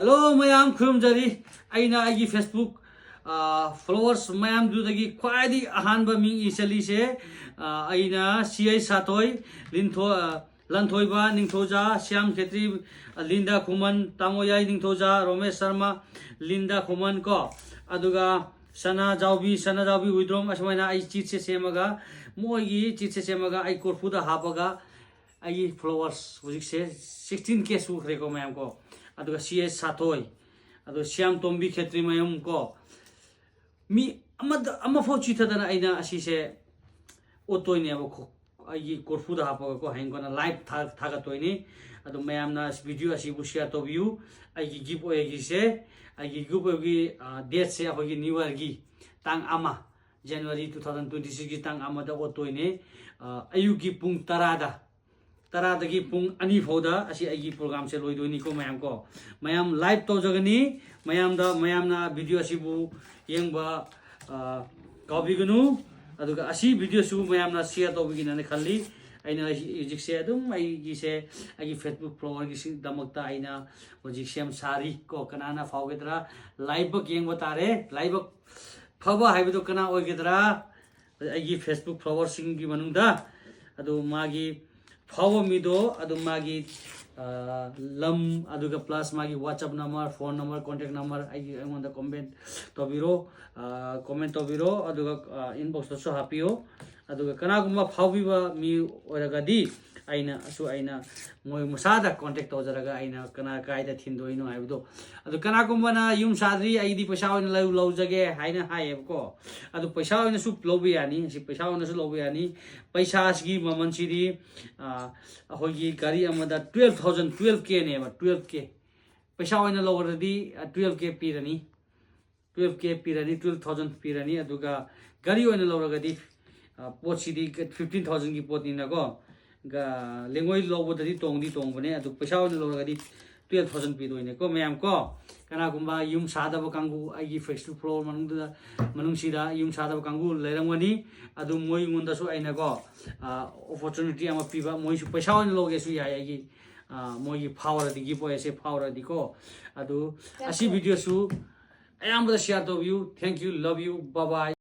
Hello, mayam khurumjari. Aina agi Facebook followers mayam dudagi khwadi ahanba ming isali se aina CI Satoi Lanthoiba Ningthoja Syam Khetri Linda Khuman Tamoyai Ningthoja Romesh Sharma Linda Khuman ko aduga Sana Jaubi Widrom asmaina ai chit se semaga moigi chit se semaga ai korfuda hapaga ai followers hujik se 16k su reko mayam ko aduga CS Satoi adu Syam Tombi Khetri mayam ko mi ama fo chita dana aina asi se otoi ne ko ai korfu da hapaga ko hain kona live thaga toini adu mayam na video asi bu share to view ai gi give away gi se ai gi give away gi date se apagi new year gi tang ama January 2026 gi tang ama da otoi ne ayu gi pung tarada Taradagi pung ani foda asi agi program se loi doini ko mayam live to jagani mayam na video asibu yengba copy gnu aduga asi video su mayam na share to bigina ne khalli aina ejik se adum ai gi se agi Facebook follower gi damakta aina ojik sem sari ko kanana faugedra live bak yengba tare live bak phaba haibedo kana ogedra agi Facebook follower sing gi manungda adu magi Power mido adu magi lam aduga plus magi WhatsApp number phone number contact number I want the comment tobiro aduga inbox to so hapio aduga kana gumba phawbiba mi oragadi aina moi musada contact ojaraga aina kana kaida thindoino aibdo adu kana gumba na yum sadri aidi paisa oina lau jage haina haib ko adu paisa oina su lobi yani si paisa oina su lobi yani paisa gi maman siri hogi gari amada 12k ne 12k paisa oina logoradi 12k pirani 12,000 pirani aduga gari oina logoradi pochidi 15,000 ki pot nina ko ga lengoi lobodadi tongbane adu paisa oina logoradi 12,000 pi doine ko mayam ko kana gumba yum sadaba kangu agi Facebook floor manungsida yum sadaba kangu lerangwani adu moi ngonda su aina ko opportunity ama piba moi su paisa oina loge su ya agi moi power di gipo ese power di ko adu asi video su ayam share to you thank you love you bye bye